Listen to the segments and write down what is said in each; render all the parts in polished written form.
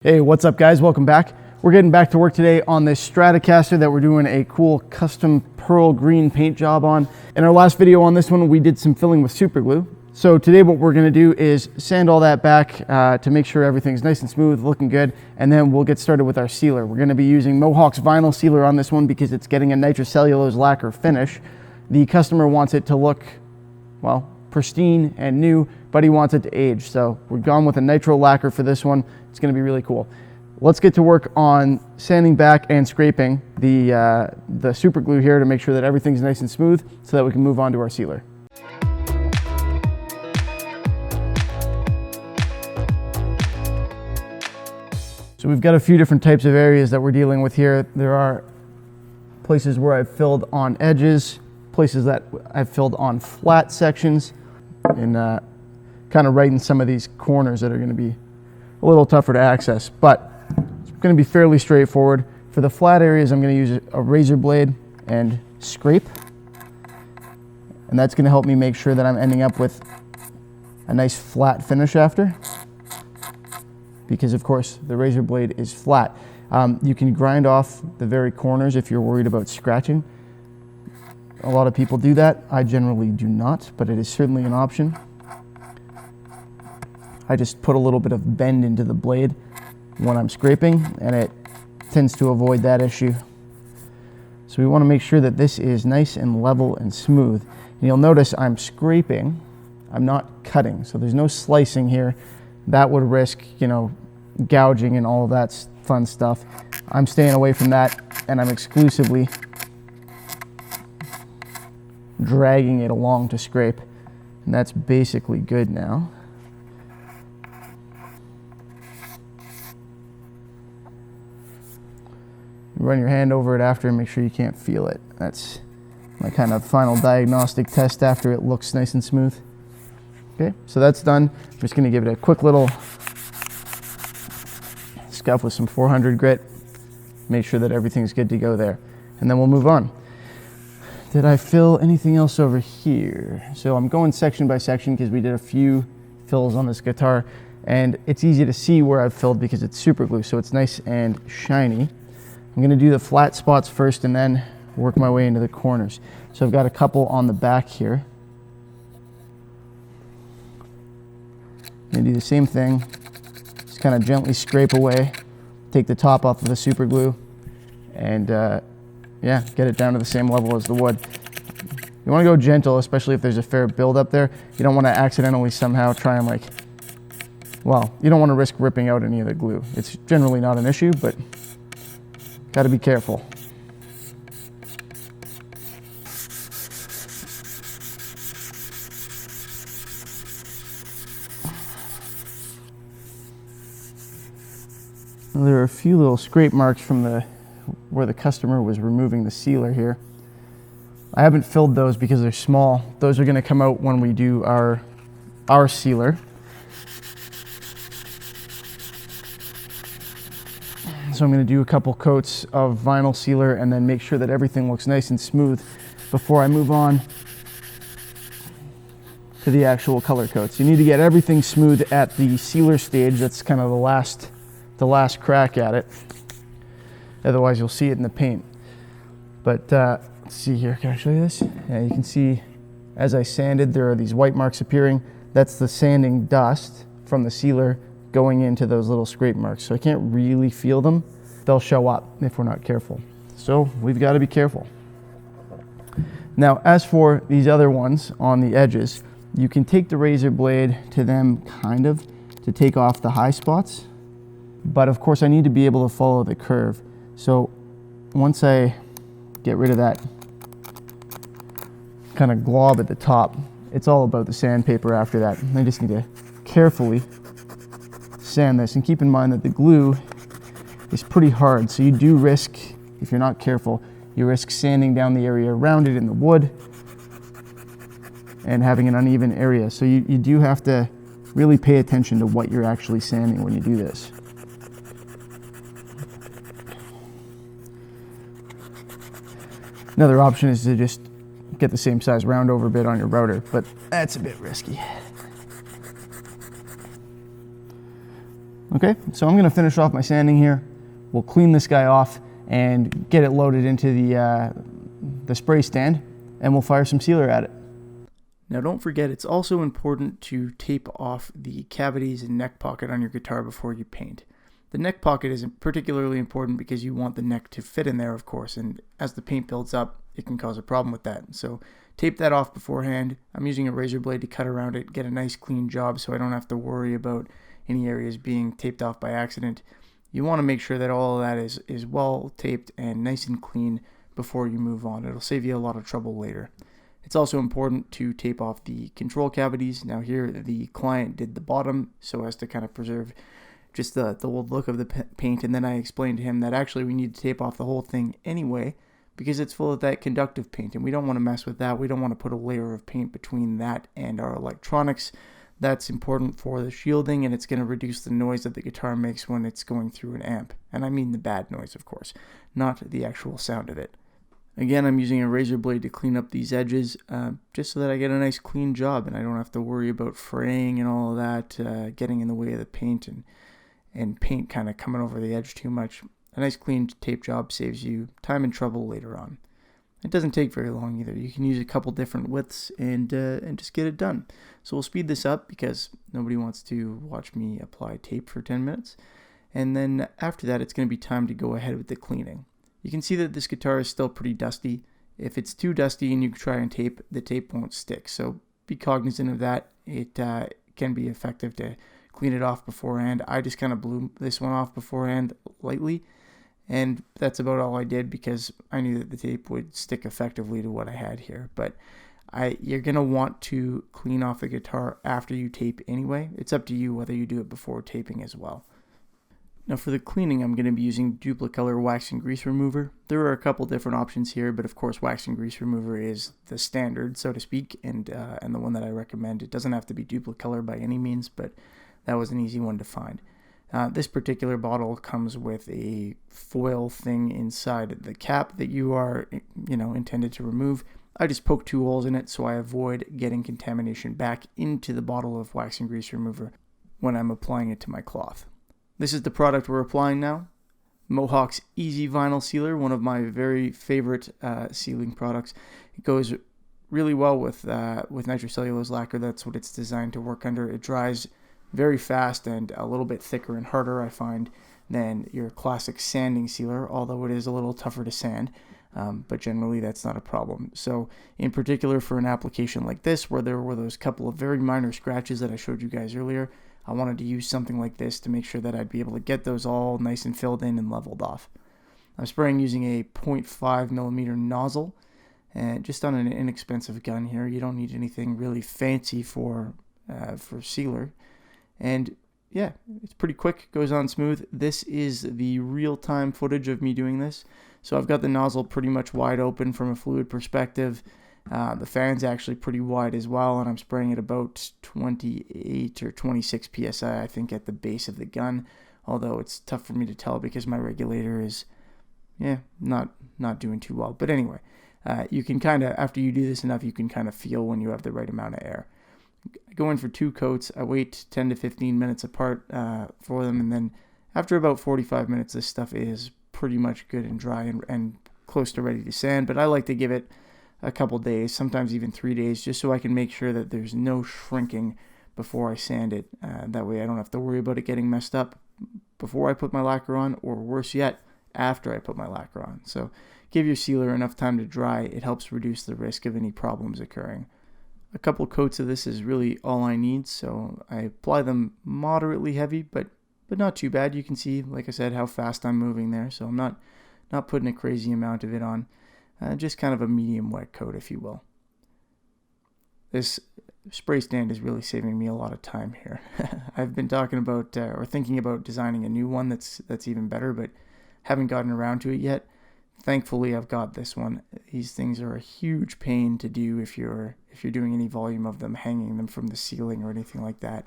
Hey, what's up guys? Welcome back. We're getting back to work today on this Stratocaster that we're doing a cool custom pearl green paint job on. In our last video on this one, we did some filling with super glue. So today what we're gonna do is sand all that back to make sure everything's nice and smooth, looking good, and then we'll get started with our sealer. We're gonna be using Mohawk's vinyl sealer on this one because it's getting a nitrocellulose lacquer finish. The customer wants it to look, well, pristine and new, but he wants it to age. So we've gone with a nitro lacquer for this one. It's going to be really cool. Let's get to work on sanding back and scraping the super glue here to make sure that everything's nice and smooth so that we can move on to our sealer. So we've got a few different types of areas that we're dealing with here. There are places where I've filled on edges, places that I've filled on flat sections, and kind of right in some of these corners that are going to be a little tougher to access, but it's going to be fairly straightforward. For the flat areas, I'm going to use a razor blade and scrape, and that's going to help me make sure that I'm ending up with a nice flat finish after, because of course the razor blade is flat. You can grind off the very corners if you're worried about scratching. A lot of people do that. I generally do not, but it is certainly an option. I just put a little bit of bend into the blade when I'm scraping, and it tends to avoid that issue. So we want to make sure that this is nice and level and smooth. And you'll notice I'm scraping, I'm not cutting, so there's no slicing here. That would risk, gouging and all of that fun stuff. I'm staying away from that, and I'm exclusively dragging it along to scrape, and that's basically good now. Run your hand over it after and make sure you can't feel it. That's my kind of final diagnostic test after it looks nice and smooth. Okay, so that's done. I'm just gonna give it a quick little scuff with some 400 grit, make sure that everything's good to go there, and then we'll move on. Did I fill anything else over here? So I'm going section by section because we did a few fills on this guitar, and it's easy to see where I've filled because it's super glue, so it's nice and shiny. I'm going to do the flat spots first and then work my way into the corners. So I've got a couple on the back here. I'm going to do the same thing. Just kind of gently scrape away, take the top off of the super glue, and yeah, get it down to the same level as the wood. You want to go gentle, especially if there's a fair build up there. You don't want to accidentally somehow try and you don't want to risk ripping out any of the glue. It's generally not an issue, but got to be careful. Well, there are a few little scrape marks from where the customer was removing the sealer here. I haven't filled those because they're small. Those are going to come out when we do our sealer. So I'm going to do a couple coats of vinyl sealer and then make sure that everything looks nice and smooth before I move on to the actual color coats. You need to get everything smooth at the sealer stage. That's kind of the last crack at it. Otherwise you'll see it in the paint. But let's see here, can I show you this? Yeah, you can see as I sanded there are these white marks appearing. That's the sanding dust from the sealer going into those little scrape marks. So I can't really feel them. They'll show up if we're not careful. So we've got to be careful. Now, as for these other ones on the edges, you can take the razor blade to them to take off the high spots. But of course I need to be able to follow the curve. So once I get rid of that kind of glob at the top, it's all about the sandpaper after that. I just need to carefully sand this, and keep in mind that the glue is pretty hard, so you do risk, if you're not careful, you risk sanding down the area around it in the wood and having an uneven area. So you do have to really pay attention to what you're actually sanding when you do this. Another option is to just get the same size round over bit on your router, but that's a bit risky. Okay, so I'm gonna finish off my sanding here. We'll clean this guy off and get it loaded into the spray stand, and we'll fire some sealer at it. Now don't forget, it's also important to tape off the cavities and neck pocket on your guitar before you paint. The neck pocket is particularly important because you want the neck to fit in there, of course, and as the paint builds up, it can cause a problem with that. So tape that off beforehand. I'm using a razor blade to cut around it, get a nice clean job so I don't have to worry about any areas being taped off by accident. You want to make sure that all of that is well taped and nice and clean before you move on. It'll save you a lot of trouble later. It's also important to tape off the control cavities. Now here the client did the bottom so as to kind of preserve just the old look of the paint, and then I explained to him that actually we need to tape off the whole thing anyway because it's full of that conductive paint, and we don't want to mess with that. We don't want to put a layer of paint between that and our electronics. That's important for the shielding, and it's going to reduce the noise that the guitar makes when it's going through an amp. And I mean the bad noise, of course, not the actual sound of it. Again, I'm using a razor blade to clean up these edges just so that I get a nice clean job and I don't have to worry about fraying and all of that getting in the way of the paint and paint kind of coming over the edge too much. A nice clean tape job saves you time and trouble later on. It doesn't take very long either. You can use a couple different widths and just get it done. So we'll speed this up because nobody wants to watch me apply tape for 10 minutes. And then after that, it's going to be time to go ahead with the cleaning. You can see that this guitar is still pretty dusty. If it's too dusty and you try and tape, the tape won't stick. So be cognizant of that. It can be effective to clean it off beforehand. I just kind of blew this one off beforehand lightly, and that's about all I did because I knew that the tape would stick effectively to what I had here. But you're going to want to clean off the guitar after you tape anyway. It's up to you whether you do it before taping as well. Now for the cleaning, I'm going to be using Duplicolor Wax and Grease Remover. There are a couple different options here, but of course Wax and Grease Remover is the standard, so to speak, and the one that I recommend. It doesn't have to be Duplicolor by any means, but that was an easy one to find. This particular bottle comes with a foil thing inside the cap that you are, intended to remove. I just poke 2 holes in it so I avoid getting contamination back into the bottle of Wax and Grease Remover when I'm applying it to my cloth. This is the product we're applying now. Mohawk's Easy Vinyl Sealer, one of my very favorite sealing products. It goes really well with nitrocellulose lacquer. That's what it's designed to work under. It dries very fast and a little bit thicker and harder, I find, than your classic sanding sealer, although it is a little tougher to sand, but generally that's not a problem. So in particular for an application like this, where there were those couple of very minor scratches that I showed you guys earlier, I wanted to use something like this to make sure that I'd be able to get those all nice and filled in and leveled off. I'm spraying using a 0.5 millimeter nozzle, and just on an inexpensive gun here. You don't need anything really fancy for sealer. And yeah, it's pretty quick, goes on smooth. This is the real-time footage of me doing this. So I've got the nozzle pretty much wide open from a fluid perspective. The fan's actually pretty wide as well, and I'm spraying at about 28 or 26 psi, I think, at the base of the gun. Although it's tough for me to tell because my regulator is, not doing too well. But anyway, you can kind of, after you do this enough, you can kind of feel when you have the right amount of air. I go in for 2 coats. I wait 10 to 15 minutes apart for them, and then after about 45 minutes, this stuff is pretty much good and dry and close to ready to sand. But I like to give it a couple days, sometimes even 3 days, just so I can make sure that there's no shrinking before I sand it. That way I don't have to worry about it getting messed up before I put my lacquer on, or worse yet, after I put my lacquer on. So give your sealer enough time to dry. It helps reduce the risk of any problems occurring. A couple coats of this is really all I need, so I apply them moderately heavy, but not too bad. You can see, like I said, how fast I'm moving there, so I'm not putting a crazy amount of it on. Just kind of a medium wet coat, if you will. This spray stand is really saving me a lot of time here. I've been talking about or thinking about designing a new one that's even better, but haven't gotten around to it yet. Thankfully, I've got this one. These things are a huge pain to do if you're doing any volume of them, hanging them from the ceiling or anything like that.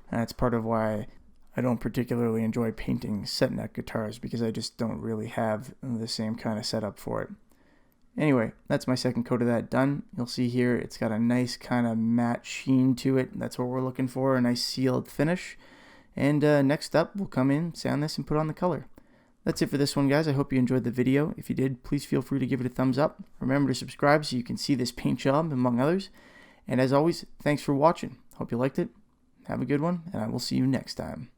And that's part of why I don't particularly enjoy painting set neck guitars, because I just don't really have the same kind of setup for it. Anyway, that's my second coat of that done. You'll see here it's got a nice kind of matte sheen to it. That's what we're looking for, a nice sealed finish. And next up, we'll come in, sand this, and put on the color. That's it for this one, guys. I hope you enjoyed the video. If you did, please feel free to give it a thumbs up. Remember to subscribe so you can see this paint job, among others. And as always, thanks for watching. Hope you liked it. Have a good one, and I will see you next time.